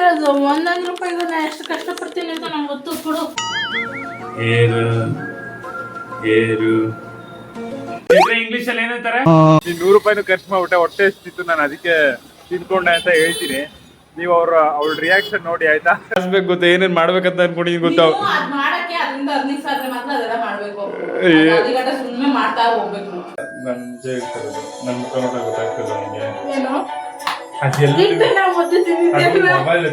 ಹೇಳೋದು 100 ರೂಪಾಯಿಗೆ ನಾನು ಎಷ್ಟು ಕಷ್ಟಪಡ್ತೀನಿ ಅಂತ ನಂಗೆ ಗೊತ್ತು ಕೊಡು. ಇಂಗ್ಲಿಷ್ ಅಲ್ಲಿ ಏನಂತಾರೆ? 100 ರೂಪಾಯಿನೂ ಖರ್ಚು ಮಾಡ್ಬಿಟ್ಟೆ, ಹೊಟ್ಟೆ ಎಷ್ಟಿತ್ತು, ನಾನು ಅದಕ್ಕೆ ತಿನ್ಕೊಂಡೆ ಅಂತ ಹೇಳ್ತೀನಿ. ನೀವು ಅವ್ರ ರಿಯಾಕ್ಷನ್ ನೋಡಿ ಆಯ್ತಾ? ಕಳಿಸ್ಬೇಕು ಗೊತ್ತಾ, ಏನೇನ್ ಮಾಡ್ಬೇಕಂತ ಅನ್ಕೊಂಡಿದೀನಿ ಗೊತ್ತಾ? ಮಾಡಕ್ಕೆ ಅದರಿಂದ 15 ಸಾವಿರ ಮಾತ್ರ ಅದೆಲ್ಲ ಮಾಡ್ಬೇಕು. ಅದೀಗ ಸುಮ್ಮನೆ ಮಾಡ್ತಾ ಹೋಗ್ಬೇಕು. ನನ್ನ ಮುಖ ನೋಡ ಗೊತ್ತಾಗ್ತದೆ ನನಗೆ. ಮೊಬೈಲ್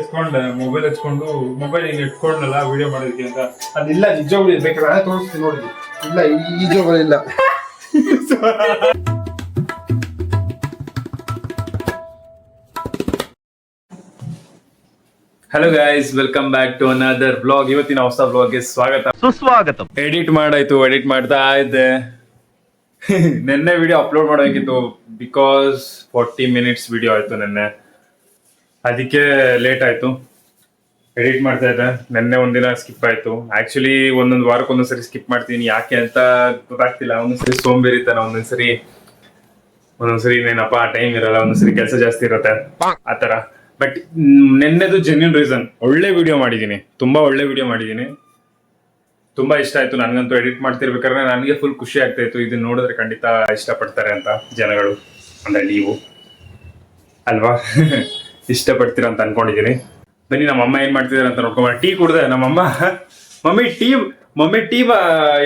ಹಚ್ಕೊಂಡು ಮೊಬೈಲ್ ಹಿಂಗೆ ಇಟ್ಕೊಂಡಲ್ಲ ವಿಡಿಯೋ ಮಾಡೋದಕ್ಕೆ ಅಂತ. ಅದಿಲ್ಲ ನಿಜವಾಗ್ಲೂ ಬೇಕಾದ್ರೆ ತೋರಿಸ್ತೀನಿ ನೋಡಿ. ಇಲ್ಲ ನಿಜವಾಗ್ಲಿಲ್ಲ. Hello guys, welcome back to another blog. ಇವತ್ತಿನ ಹೊಸ ಬ್ಲಾಗ್ಗೆ ಸ್ವಾಗತ ಸುಸ್ವಾಗತ. ಎಡಿಟ್ ಮಾಡ್ತಾ ಇದ್ದೆ. ನಿನ್ನೆ ವಿಡಿಯೋ ಅಪ್ಲೋಡ್ ಮಾಡಬೇಕಿತ್ತು, ಬಿಕಾಸ್ 40 ಮಿನಿಟ್ಸ್ ವಿಡಿಯೋ ಆಯ್ತು ನಿನ್ನೆ, ಅದಕ್ಕೆ ಲೇಟ್ ಆಯ್ತು. ಎಡಿಟ್ ಮಾಡ್ತಾ ಇದ್ದೆ. ನಿನ್ನೆ ಒಂದಿನ ಸ್ಕಿಪ್ ಆಯ್ತು. ಆಕ್ಚುಲಿ ಒಂದೊಂದು ವಾರಕ್ಕೆ ಒಂದೊಂದ್ಸರಿ ಸ್ಕಿಪ್ ಮಾಡ್ತೀನಿ, ಯಾಕೆ ಅಂತ ಗೊತ್ತಾಗ್ತಿಲ್ಲ. ಒಂದೊಂದ್ಸರಿ ಸೋಂಬೇರಿತನ, ಒಂದೊಂದ್ಸರಿ ಏನಪ್ಪ ಟೈಮ್ ಇರಲ್ಲ, ಒಂದೊಂದ್ಸರಿ ಕೆಲಸ ಜಾಸ್ತಿ ಇರುತ್ತೆ, ಆತರ. ಬಟ್ ನಿನ್ನೆದು ಜೆನ್ಯೂನ್ ರೀಸನ್. ಒಳ್ಳೆ ವಿಡಿಯೋ ಮಾಡಿದ್ದೀನಿ, ತುಂಬಾ ಒಳ್ಳೆ ವಿಡಿಯೋ ಮಾಡಿದ್ದೀನಿ. ತುಂಬಾ ಇಷ್ಟ ಆಯ್ತು ನನ್ಗಂತೂ. ಎಡಿಟ್ ಮಾಡ್ತಿರ್ಬೇಕಾದ್ರೆ ನನಗೆ ಫುಲ್ ಖುಷಿ ಆಗ್ತಾ ಇತ್ತು. ಇದನ್ನ ನೋಡಿದ್ರೆ ಖಂಡಿತ ಇಷ್ಟಪಡ್ತಾರೆ ಅಂತ ಜನಗಳು, ಅಂದ್ರೆ ನೀವು ಅಲ್ವಾ? ಇಷ್ಟಪಡ್ತೀರ ಅಂತ ಅನ್ಕೊಂಡಿದ್ದೀನಿ. ಬನ್ನಿ ನಮ್ಮ ಅಮ್ಮ ಏನ್ ಮಾಡ್ತಿದಾರೆ ಅಂತ ನೋಡ್ಕೊಂಬ. ಟೀ ಕುಡ್ದೆ ನಮ್ಮಮ್ಮ. ಮಮ್ಮಿ ಟೀ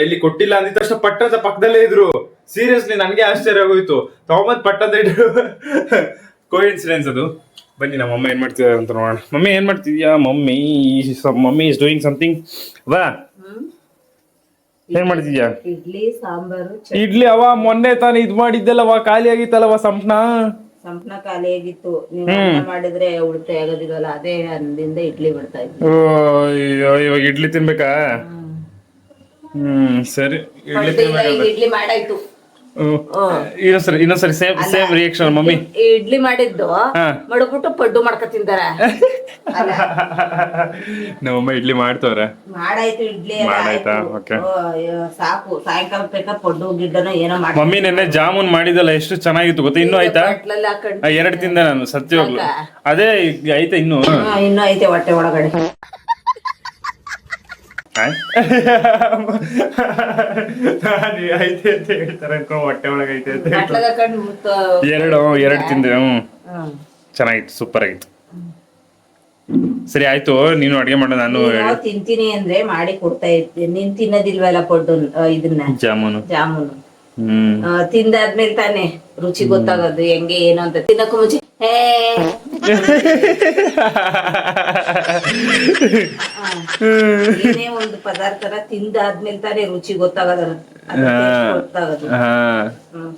ಎಲ್ಲಿ ಕೊಟ್ಟಿಲ್ಲ ಅಂದಿದ ತಕ್ಷಣ ಪಟ್ಟದ ಪಕ್ಕದಲ್ಲೇ ಇದ್ರು. ಸೀರಿಯಸ್ಲಿ ನನಗೆ ಆಶ್ಚರ್ಯ ಆಗೋಯ್ತು. ತಗೊಂಬಂದ್ ಪಟ್ಟದ ಇದ್ರು. ಕೋಇನ್ಸಿಡೆನ್ಸ್ ಅದು. ಬನ್ನಿ ನಮ್ಮ ಅಮ್ಮ ಏನ್ ಮಾಡ್ತಿದಾರೆ ಅಂತ ನೋಡೋಣ. ಮಮ್ಮಿ ಏನ್ ಮಾಡ್ತಿದ್ಯಾ? Mummy is doing something. ವಾ, ಏನ್ ಮಾಡ್ತಿದ್ಯಾ? ಇಡ್ಲಿ ಸಾಂಬಾರು. ಇಡ್ಲಿ ಅವ ಮೊನ್ನೆ ತಾನು ಇದ್ ಮಾಡಿದ್ದಲ್ಲವ, ಖಾಲಿ ಆಗಿತ್ತಲ್ಲವ ಸಂಪಣ ಖಾಲಿ ಆಗಿತ್ತು. ನೀವು ಮಾಡಿದ್ರೆ ಉಳಿತಾಯ ಆಗೋದಿಲ್ಲ, ಅದೇ ಅನ್ನದಿಂದ ಇಡ್ಲಿ ಬಿಡ್ತಾ ಇದ್ವಿ. ಇವಾಗ ಇಡ್ಲಿ ತಿನ್ಬೇಕಾ? ಸರಿ, ಇಡ್ಲಿ ಮಾಡಾಯ್ತು. ಇನ್ನೊಂದ್ಸರಿ ಸೇಮ್ ರಿಯಾಕ್ಷನ್ ಮಮ್ಮಿ. ಇಡ್ಲಿ ಮಾಡಿದ್ದು ಮಡಗ್ಬಿಟ್ಟು ಪಡ್ಡು ಮಾಡ್ಕೊ ತಿಂತಾರೆ. ನಮ್ಮಮ್ಮ ಇಡ್ಲಿ ಮಾಡ್ತವ್ರೆ. ಮಾಡಾಯ್ತು ಇಡ್ಲಿ. ಮಾಡಾಯ್ತಾ? ಓಕೆ, ಸಾಕು. ಸಾಯಂಕಾಲ ಬೇಕಾ ಪಡ್ಡು ಗಿಡ್ಡನ ಏನೋ ಮಾಡಿ. ಮಮ್ಮಿ ನೆನ್ನೆ ಜಾಮೂನ್ ಮಾಡಿದಲ್ಲ, ಎಷ್ಟು ಚೆನ್ನಾಗಿತ್ತು ಗೊತ್ತಾ? ಇನ್ನೂ ಆಯ್ತಾ? 2 ತಿಂದೆ ನಾನು, ಸತ್ಯವಾಗ್ಲು. ಅದೇ ಐತೆ ಇನ್ನೂ ಐತೆ ಹೊಟ್ಟೆ ಒಳಗಡೆ. ಐತೆ ಅಂತ ಹೇಳ್ತಾರೆ ಅನ್ಕೊಂಡು ಹೊಟ್ಟೆ ಒಳಗೆ ಐತೆ ಅಂತ. 2 ತಿಂದೆ. ಚೆನ್ನಾಗಿತ್ತು, ಸೂಪರ್ ಆಗಿತ್ತು. ಸರಿ ಆಯ್ತು, ನೀನು ಅಡಿಗೆ ಮಾಡ, ನಾನು ತಿಂತೀನಿ ಅಂದ್ರೆ ಮಾಡಿ ಕೊಡ್ತಾ ಇರ್ತೀನಿ. ನೀನ್ ತಿನ್ನೋದಿಲ್ವಲ್ಲ ಪಡ್ಡು, ಇದನ್ನ ಜಾಮೂನು. ತಿಂದಾದ್ಮೇಲೆ ತಾನೇ ರುಚಿ ಗೊತ್ತಾಗೋದು ಹೆಂಗೆ ಏನು ಅಂತ. ತಿನ್ನಕ್ಕೂ ಮುಂಚೆ ಏನೇ ಒಂದು ಪದಾರ್ಥನ ತಿಂದಾದ್ಮೇಲೆ ತಾನೇ ರುಚಿ ಗೊತ್ತಾಗೋದು.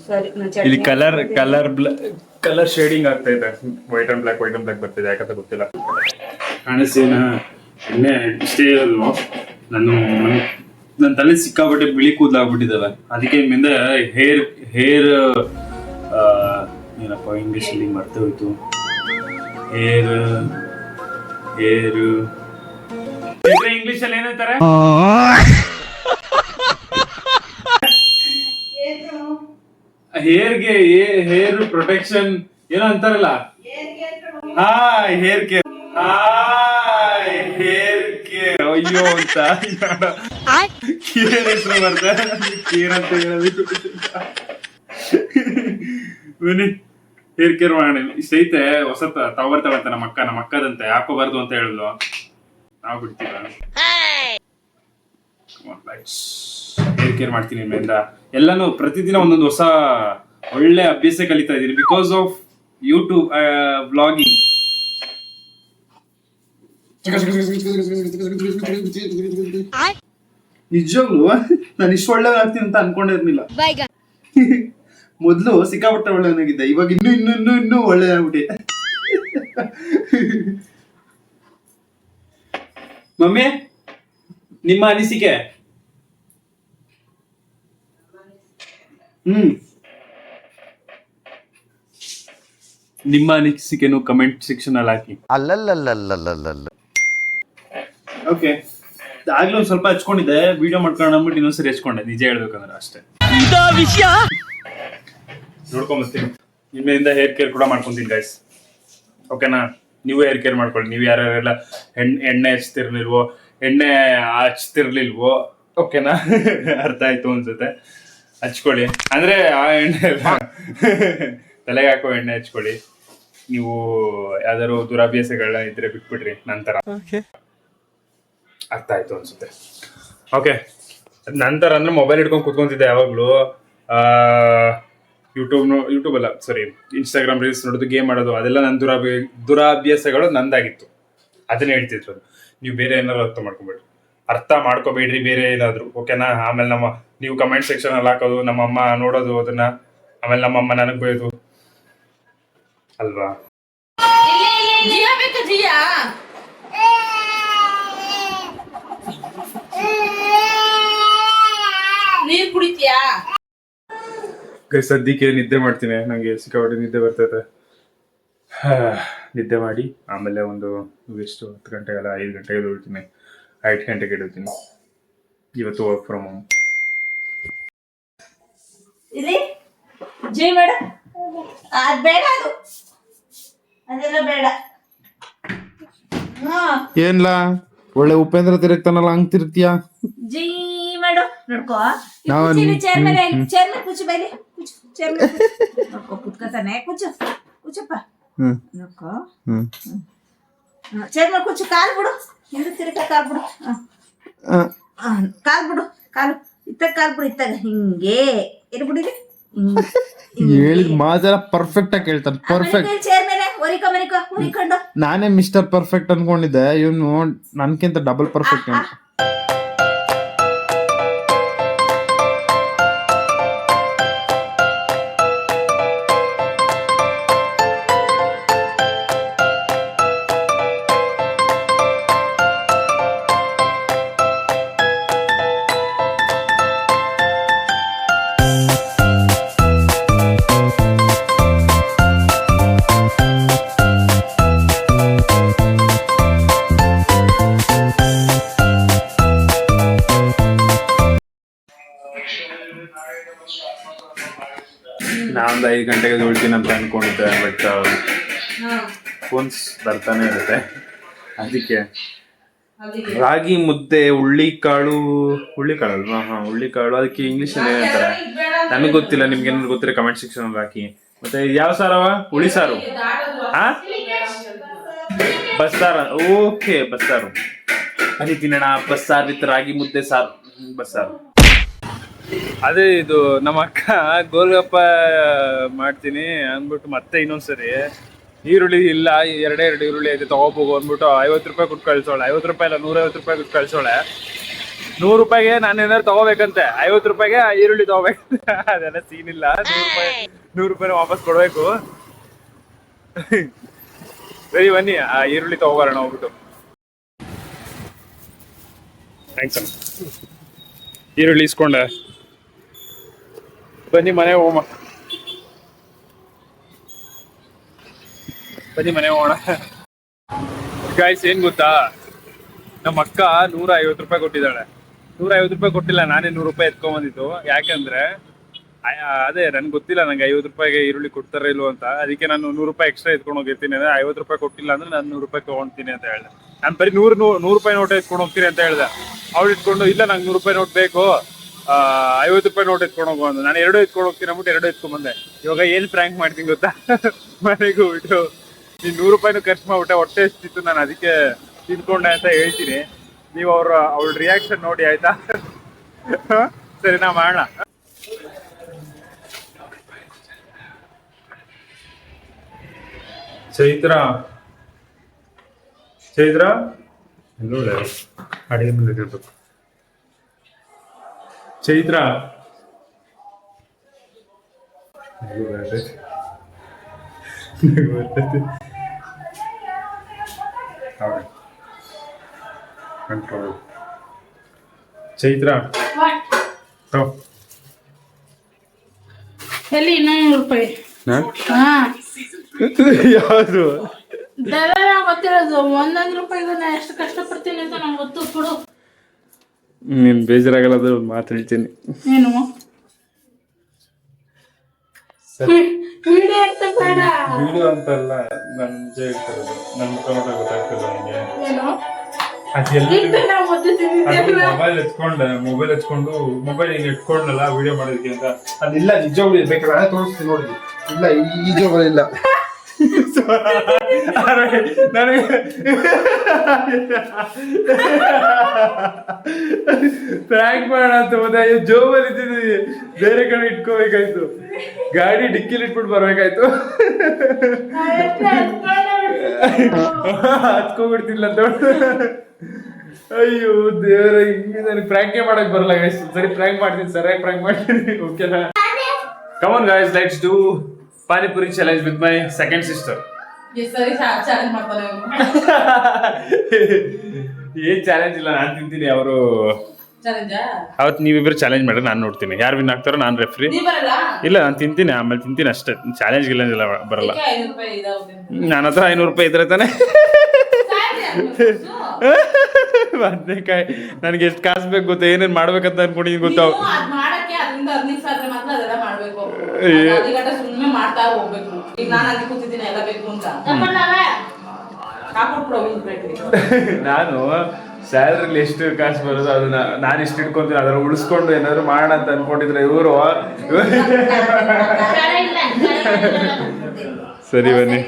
ಸರಿ, ಇಲ್ಲಿ ಕಲರ್ ಶೇಡಿಂಗ್ ಆಗ್ತಾ ಇದೆ. ವೈಟ್ ಅಂಡ್ ಬ್ಲಾಕ್ ಬರ್ತಿದೆ, ಯಾಕಂತ ಗೊತ್ತಿಲ್ಲ. ಕಾಣಿಸ್ತೀನ ಎಣ್ಣೆ ಇಷ್ಟೇ ಇರೋದು. ನನ್ನ ತಲೆ ಸಿಕ್ಕಾಬಟ್ಟೆ ಬಿಳಿ ಕೂದಲಾಗ್ಬಿಟ್ಟಿದ್ದಾವೆ. ಅದಕ್ಕೆ ಇನ್ಮೇಲೆ ಹೇರ್ ಏನಪ್ಪ ಇಂಗ್ಲಿಷ್ ಅಲ್ಲಿ ಮರ್ತೆ ಹೋಯ್ತು. ಇಂಗ್ಲಿಷ್ ಅಲ್ಲಿ ಏನಂತಾರೆ? ಹೇರ್ ಪ್ರೊಟೆಕ್ಷನ್ ಏನೋ ಅಂತಾರಲ್ಲ. Hair care. ಅಯ್ಯೋ ಅಂತ ಕೇರ್ ಹೆಸರು ಬರ್ತಾರೆ, ಕೇರ್ ಅಂತ ಹೇಳೋದು. ಬನ್ನಿ ಹೇರ್ ಕೇರ್ ಮಾಡೋಣ. ಇಷ್ಟೈತೆ ಹೊಸ ತಗೊಳ್ತಾವಂತ ನಮ್ಮ ಅಕ್ಕದಂತೆ. ಹಾಕೋಬಾರ್ದು ಅಂತ ಹೇಳಿದ್ಲು, ನಾವು ಬಿಡ್ತೀವ. ಹೇರ್ ಕೇರ್ ಮಾಡ್ತೀನಿ ಇನ್ಮೇಲಿಂದ. ಎಲ್ಲಾನು ಪ್ರತಿದಿನ ಒಂದೊಂದು ಹೊಸ ಒಳ್ಳೆ ಅಭ್ಯಾಸ ಕಲಿತಾ ಇದ್ದೀನಿ, ಬಿಕಾಸ್ ಆಫ್ ಯೂಟ್ಯೂಬ್ ವ್ಲಾಗಿಂಗ್. ನಿಜವಾಗ್ಲು ನಾನು ಇಷ್ಟು ಒಳ್ಳೆದಾಗ್ತೀನಿ ಅಂತ ಅನ್ಕೊಂಡಿರ್ಲಿಲ್ಲ. ಮೊದ್ಲು ಸಿಕ್ಕಾಪಟ್ಟೆ ಒಳ್ಳೆಯವನಾಗಿದ್ದೆ, ಇವಾಗ ಇನ್ನೂ ಒಳ್ಳೆದಾಗ್ಬಿಟ್ಟೆ. ಮಮ್ಮಿ, ನಿಮ್ಮ ಅನಿಸಿಕೆ? ನಿಮ್ಮ ಅನಿಸಿಕೆನು ಕಮೆಂಟ್ ಸೆಕ್ಷನ್ ಅಲ್ಲಿ ಹಾಕಿ. ಓಕೆ, ಆಗ್ಲೂ ಒಂದ್ ಸ್ವಲ್ಪ ಹಚ್ಕೊಂಡಿದ್ದೆ, ವಿಡಿಯೋ ಮಾಡ್ಕೊಂಡು ಅಂದ್ಬಿಟ್ಟು ಇನ್ನೊಂದ್ಸರಿ ಹಚ್ಕೊಂಡೆ. ನಿಜ ಹೇಳ್ಬೇಕಂದ್ರೆ ಅಷ್ಟೇ. ನೋಡ್ಕೊಂಬರ್ತೀನಿ. ನಿಮ್ಮೆಯಿಂದ ಹೇರ್ ಕೇರ್ ಕೂಡ ಮಾಡ್ಕೊಂತೀನಿ ಗೈಸ್, ಓಕೆನಾ? ನೀವು ಹೇರ್ ಕೇರ್ ಮಾಡ್ಕೊಳ್ಳಿ. ನೀವು ಯಾರ್ಯಾರೆಲ್ಲ ಎಣ್ಣೆ ಹಚ್ತಿರ್ಲಿಲ್ವೋ ಓಕೆನಾ? ಅರ್ಥ ಆಯ್ತು ಅನ್ಸುತ್ತೆ. ಹಚ್ಕೊಳ್ಳಿ, ಅಂದ್ರೆ ಆ ಎಣ್ಣೆ ಎಲ್ಲ ತಲೆಗೆ ಹಾಕೋ ಎಣ್ಣೆ ಹಚ್ಕೊಳ್ಳಿ. ನೀವು ಯಾವ್ದಾದ್ರು ದುರಾಭ್ಯಾಸಗಳನ್ನ ಇದ್ರೆ ಬಿಟ್ಬಿಡ್ರಿ ನಂತರ. ಅರ್ಥ ಆಯ್ತು ಅನ್ಸುತ್ತೆ. ಓಕೆ, ನಂತರ ಅಂದ್ರೆ ಮೊಬೈಲ್ ಹಿಡ್ಕೊಂಡು ಕುತ್ಕೊಂತಿದ್ದೆ ಯಾವಾಗ್ಲೂ. ಯೂಟ್ಯೂಬ್ ಅಲ್ಲ ಸಾರಿ, ಇನ್ಸ್ಟಾಗ್ರಾಮ್ ರೀಲ್ಸ್ ನೋಡೋದು, ಗೇಮ್ ಆಡೋದು, ಅದೆಲ್ಲ ನನ್ನ ದುರಾಭ್ಯಾಸಗಳು ನಂದಾಗಿತ್ತು. ಅದನ್ನ ಹೇಳ್ತಿದ್ರು. ನೀವು ಬೇರೆ ಏನಾದ್ರು ಅರ್ಥ ಮಾಡ್ಕೋಬೇಡ್ರಿ ಬೇರೆ ಏನಾದ್ರು, ಓಕೆನಾ? ಆಮೇಲೆ ನೀವು ಕಮೆಂಟ್ ಸೆಕ್ಷನ್ ಅಲ್ಲಿ ಹಾಕೋದು, ನಮ್ಮಮ್ಮ ನೋಡೋದು ಅದನ್ನ, ಆಮೇಲೆ ನಮ್ಮಮ್ಮ ನನಗ್ ಬೈಯೋದು ಅಲ್ವಾ? ನೀರ್ ಕುಡಿತೀಯಾ? ಸದ್ಯಕ್ಕೆ ನಿದ್ದೆ ಮಾಡ್ತೀನಿ, ನಂಗೆ ಸಿಕ್ಕಾಪಟ್ಟೆ ನಿದ್ದೆ ಬರ್ತೈತೆ. ನಿದ್ದೆ ಮಾಡಿ ಆಮೇಲೆ ಒಂದು ಎಷ್ಟು 10 ಗಂಟೆಗೆಲ್ಲ 5 ಗಂಟೆಗೆ ಎದ್ದೇಳ್ತೀನಿ, 5 ಗಂಟೆಗೆ ಎದ್ದೇಳ್ತೀನಿ. ಇವತ್ತು ವರ್ಕ್ ಫ್ರಮ್ ಹೋಮ್. ಜೈ ಮೇಡ, ಅದ್ ಬೇಡ, ಅದೆಲ್ಲ ಬೇಡ. ಏನ್ಲಾ ಒಳ್ಳೆ ಉಪೇಂದ್ರ ತಿರುಗ್ತಾನಲ್ಲ, ಹಂಗ್ ತಿರುಗ್ತೀಯಾ? ಜೈ ಮಾಡು ನೋಡ್ಕೋ. ಚೇರ್ ಮೇಲೆ ಕೂಚು, ಬೈಲಿ ಕೂಚು, ಚೇರ್ ಮೇಲೆ ನೋಡ್ಕೋ, ಕುತ್ಕೋತಾನೆ. ಕೂಚಪ್ಪ ನೋಡ್ಕೋ. ಚೇರ್ ಮೇಲೆ ಕೂಚು, ಕಾಲು ಬಿಡು, ಹಿಂದೆ ತಿರುಗ ಕಾಲು ಬಿಡು, ಕಾಲು ಬಿಡು, ಕಾಲು ಬಿಡು, ಇತ್ತಾಗ ಹಿಂಗೆ ಇರ್ಬಿಡಿರಿ. ಹೇಳಿದ ಮಾತೆಲ್ಲ ಪರ್ಫೆಕ್ಟ್ ಆಗಿ ಕೇಳ್ತಾನೆ. ಪರ್ಫೆಕ್ಟ್. ಚೇರ್ ಮೇಲೆ ಹೊರಿಕೊಂಡು. ನಾನೇ ಮಿಸ್ಟರ್ ಪರ್ಫೆಕ್ಟ್ ಅನ್ಕೊಂಡಿದ್ದೆ, ಇವನು ನನ್ಕಿಂತ ಡಬಲ್ ಪರ್ಫೆಕ್ಟ್. ನಾನೊಂದು 5 ಗಂಟೆಗೆ ಎದ್ದೇಳ್ತೀನಿ ಅಂತ ಅನ್ಕೊಂಡಿದ್ದೆ, ಬಟ್ ಫೋನ್ಸ್ ಬರ್ತಾನೆ ಇರುತ್ತೆ. ಅದಕ್ಕೆ ರಾಗಿ ಮುದ್ದೆ, ಹುಳ್ಳಿಕಾಳು ಅಲ್ವಾ? ಹುಳ್ಳಿಕಾಳು, ಅದಕ್ಕೆ ಇಂಗ್ಲಿಷ್ ಅಲ್ಲಿ ಹೇಳ್ತಾರೆ, ನನಗೆ ಗೊತ್ತಿಲ್ಲ. ನಿಮ್ಗೆ ಏನಾದ್ರು ಗೊತ್ತಿರೋ ಕಮೆಂಟ್ ಸೆಕ್ಷನ್ ಅಲ್ಲಿ ಹಾಕಿ. ಮತ್ತೆ ಯಾವ ಸಾರವ? ಹುಳಿ ಸಾರು, ಬಸ್ಸಾರು. ಓಕೆ, ಬಸ್ಸಾರು ಅದೇ ತಿನ್ನೋಣ. ಬಸ್ಸಾರು ವಿತ್ ರಾಗಿ ಮುದ್ದೆ ಸಾರು, ಬಸ್ಸಾರು. ಅದೇ ಇದು ನಮ್ಮ ಅಕ್ಕ ಗೋಲ್ಗಪ್ಪ ಮಾಡ್ತೀನಿ ಅಂದ್ಬಿಟ್ಟು ಮತ್ತೆ ಇನ್ನೊಂದ್ಸರಿ ಈರುಳ್ಳಿ ಇಲ್ಲ, 2 ಈರುಳ್ಳಿ ಐತೆ ತಗೋಬೋಗು ಅಂದ್ಬಿಟ್ಟು 50 ರೂಪಾಯಿ ಕೊಟ್ಟು ಕಳ್ಸೋಳೆ. 50 ರೂಪಾಯಿ ಇಲ್ಲ, 150 ರೂಪಾಯಿ ಕೊಟ್ಟು ಕಳ್ಸೋಳೆ. 100 ರೂಪಾಯಿಗೆ ನಾನು ಏನಾದ್ರು ತಗೋಬೇಕಂತೆ, 50 ರೂಪಾಯಿಗೆ ಈರುಳ್ಳಿ ತಗೋಬೇಕಂತೆ. ಅದೆಲ್ಲ ಸೀನ್ ಇಲ್ಲ. 100 ರೂಪಾಯಿ ವಾಪಸ್ ಕೊಡ್ಬೇಕು. ಸರಿ ಬನ್ನಿ, ಆ ಈರುಳ್ಳಿ ತಗೋಬರೋಣ ಹೋಗ್ಬಿಟ್ಟು. ಥ್ಯಾಂಕ್ಸ್ ಅಣ್ಣ. ಈರುಳ್ಳಿ ಇಸ್ಕೊಂಡೆ, ಬನ್ನಿ ಮನೆ ಹೋಗೋಣ. ಗಾಯ್ಸ್, ಏನ್ ಗೊತ್ತಾ, ನಮ್ಮ ಅಕ್ಕ 150 ರೂಪಾಯಿ ಕೊಟ್ಟಿದ್ದಾಳೆ. 150 ರೂಪಾಯಿ ಕೊಟ್ಟಿಲ್ಲ, ನಾನೇ 100 ರೂಪಾಯಿ ಎತ್ಕೊಂಬಂದಿದ್ದು. ಯಾಕಂದ್ರೆ ಅದೇ ನನ್ಗೆ ಗೊತ್ತಿಲ್ಲ, ನಂಗೆ 50 ರೂಪಾಯಿಗೆ ಈರುಳ್ಳಿ ಕೊಡ್ತಾರ ಇಲ್ವೋ ಅಂತ. ಅದಕ್ಕೆ ನಾನು 100 ರೂಪಾಯಿ ಎಕ್ಸ್ಟ್ರಾ ಎತ್ಕೊಂಡು ಹೋಗಿರ್ತೀನಿ. ಅಂದ್ರೆ 50 ರೂಪಾಯಿ ಕೊಟ್ಟಿಲ್ಲ ಅಂದ್ರೆ ನಾನು 100 ರೂಪಾಯಿ ತಗೊಂತೀನಿ ಅಂತ ಹೇಳಿದೆ. ನಾನು ಬರೀ 100 ರೂಪಾಯಿ ನೋಟ್ ಎತ್ಕೊಂಡು ಹೋಗ್ತೀನಿ ಅಂತ ಹೇಳಿದೆ. ಅವ್ಳು ಇಟ್ಕೊಂಡು, ಇಲ್ಲ ನಂಗೆ 100 ರೂಪಾಯಿ ನೋಟ್ ಬೇಕು, 50 ರೂಪಾಯಿ ನೋಟ್ ಎತ್ಕೊಂಡು ಹೋಗೋ ಅಂದ. ನಾನು 2 ಎತ್ಕೊಂಡು ಹೋಗ್ತೀನಿ ಅಂದ್ಬಿಟ್ಟು 2 ಎತ್ಕೊಂಡ್ಬಂದೆ. ಇವಾಗ ಏನ್ ಪ್ರ್ಯಾಂಕ್ ಮಾಡ್ತೀನಿ ಗೊತ್ತಾ, ಮನೆಗೆ ಹೋಗ್ಬಿಟ್ಟು ನೀನ್ 100 ರೂಪಾಯಿನೂ ಖರ್ಚು ಮಾಡ್ಬಿಟ್ಟೆ, ಹೊಟ್ಟೆ ಎಷ್ಟಿತ್ತು, ನಾನು ಅದಕ್ಕೆ ತಿನ್ಕೊಂಡೆ ಅಂತ ಹೇಳ್ತೀನಿ. ನೀವು ಅವಳ ರಿಯಾಕ್ಷನ್ ನೋಡಿ, ಆಯ್ತಾ? ಸರಿ, ನಾ ಮಾಡೋಣ. ಚೈತ್ರ ಅಡಿಗೆ ಬಂದಿರ್ಬೇಕು. ಚೈತ್ರ ಕಂಟ್ರೋಲ್. ಚೈತ್ರ ಎಲ್ಲಿ 200 ರೂಪಾಯಿ? ಯಾವುದು ಗೊತ್ತಿರೋದು? 100 ರೂಪಾಯಿಗೂ ನಾ ಎಷ್ಟು ಕಷ್ಟಪಡ್ತೀನಿ ಅಂತ ನಂಗೆ ಗೊತ್ತು. ಕೊಡು. ನೀನ್ ಬೇಜಾರಾಗಲ್ಲ, ಒಂದು ಮಾತು ಹೇಳ್ತೀನಿ. ಏನು? ವಿಡಿಯೋ ಅಂತ ಬೇಡ. ವಿಡಿಯೋ ಅಂತಲ್ಲ, ನಾನು ನಿಜ ಹೇಳ್ತಿರೋದು. ನನ್ನ ಮುಖ ನೋಡ ಗೊತ್ತಾಗ್ತಿಲ್ಲ ನನಗೆ. ಮೊಬೈಲ್ ಹಚ್ಕೊಂಡು ಮೊಬೈಲ್ ಹಿಂಗೆ ಇಟ್ಕೊಂಡಲ್ಲ ವಿಡಿಯೋ ಮಾಡೋದಕ್ಕೆ ಅಂತ. ಅದಿಲ್ಲ, ನಿಜ ಬೇಕಾದ್ರೆ ತೋರಿಸ್ತೀನಿ ನೋಡಿ. ಇಲ್ಲ, ಈ ಜೋಬಲ್ ಇಲ್ಲ. ನನಗೆ ಪ್ರ್ಯಾಂಕ್ ಮಾಡೋಣ ಅಂತ ಹೋದ. ಜೋಬಲ್ ಇದ್ದಿದ್ದೀವಿ, ಬೇರೆ ಕಡೆ ಇಟ್ಕೋಬೇಕಾಯ್ತು. ಗಾಡಿ ಡಿಕ್ಕಿಲಿ ಇಟ್ಬಿಟ್ಟು ಬರ್ಬೇಕಾಯ್ತು. ಹತ್ಕೊಂಡ್ಬಿಡ್ತಿಲ್ಲ ಅಂತ. ಅಯ್ಯೋ ದೇವರ, ಹಿಂಗೆ ನನಗೆ ಪ್ರ್ಯಾಂಕೇ ಮಾಡಕ್ ಬರಲ್ಲ ಗೈಸ್. ಸರಿ ಪ್ರ್ಯಾಂಕ್ ಮಾಡ್ತೀನಿ, ಸರಿಯಾಗಿ ಪ್ರ್ಯಾಂಕ್ ಮಾಡ್ತೀನಿ. ಓಕೆನಾ? Come on guys, let's do panipuri challenge with my second sister. ಏನ್ ಚಾಲೆಂಜ್ ಇಲ್ಲ, ನಾನು ತಿಂತೀನಿ. ಅವರು ಅವತ್ತು ನೀವಿಬ್ರು ಚಾಲೆಂಜ್ ಮಾಡ್ರಿ, ನಾನು ನೋಡ್ತೀನಿ ಯಾರು ವಿನ್ ಆಗ್ತಾರೋ. ನಾನು ರೆಫ್ರಿ. ಇಲ್ಲ, ನಾನು ತಿಂತೀನಿ, ಆಮೇಲೆ ತಿಂತೀನಿ ಅಷ್ಟೇ. ಚಾಲೆಂಜ್ ಗಿಲ್ಲ ಬರಲ್ಲ. ನನ್ನ ಹತ್ರ 500 ರೂಪಾಯಿ ಇದ್ರೆ ತಾನೆ. ಬದನೆಕಾಯಿ ನನಗೆ ಎಷ್ಟು ಕಾಸು ಬೇಕು ಗೊತ್ತಾ? ಏನೇನು ಮಾಡ್ಬೇಕಂತ ಅನ್ಕೊಂಡಿದ್ದೀನಿ ಗೊತ್ತಾ? ನಾನು ಸ್ಯಾಲರಿಲಿ ಎಷ್ಟು ಕಾಸು ಬರೋದು ಅದನ್ನ ನಾನು ಇಷ್ಟು ಇಟ್ಕೊಂತೀನಿ, ಅದರ ಉಳಿಸ್ಕೊಂಡು ಏನಾದ್ರು ಮಾಡೋಣ ಅಂತ ಅನ್ಕೊಂಡಿದ್ರೆ ಇವರು. ಸರಿ ಬನ್ನಿ,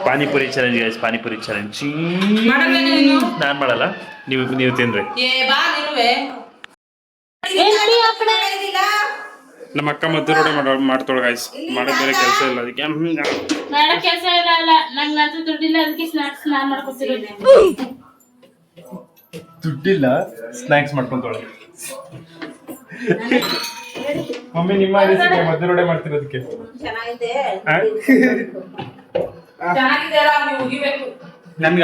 panipuri challenge guys. Panipuri challenge ನಾನು ಮಾಡಲ್ಲ, ನೀವು ತಿನ್ರಿ. ನಮ್ಮ ಅಕ್ಕ ಮದ್ದು ರೋಡೆ ಮಾಡ್ತಾಳೆ ಗೈಸ್. ಮಾಡೋದ್ ಬೇರೆ ಕೆಲಸ ಇಲ್ಲ, ಅದಕ್ಕೆ ಕೆಲಸ ಇಲ್ಲ. ನಂಗೆ ಮಾತ್ರ ದುಡ್ಡಿಲ್ಲ, ಅದಕ್ಕೆ ಸ್ನಾಕ್ಸ್ ನಾನು ಮಾಡ್ಕೊತಿರೋದು. ದುಡ್ಡಿಲ್ಲ, ಸ್ನಾಕ್ಸ್ ಮಾಡ್ಕೊಂತಾಳೆ. ಮಮ್ಮಿ ನಿಮ್ಮ ರೆಸಿಪಿ ಮದ್ದು ರೋಡೆ ಮಾಡ್ತಿರೋದಕ್ಕೆ ಚೆನ್ನಾಗಿದೆ. ನನ್ಗ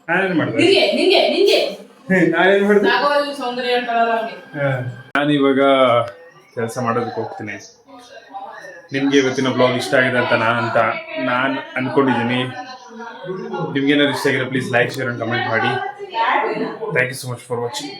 ನಾನೇನ್ ಮಾಡ್ದೆ? ನಾನೇನ್ ಮಾಡ್ದೆ? ನಾನಿವಾಗ ಕೆಲಸ ಮಾಡೋದಕ್ಕೆ ಹೋಗ್ತೀನಿ. ನಿಮ್ಗೆ ಇವತ್ತಿನ ಬ್ಲಾಗ್ ಇಷ್ಟ ಆಗಿದೆ ಅಂತ ನಾನು ಅನ್ಕೊಂಡಿದ್ದೀನಿ. ನಿಮ್ಗೆ ಏನಾದ್ರು ಇಷ್ಟ ಆಗಿದ್ರೆ please like, share and comment ಮಾಡಿ. Thank you so much for watching.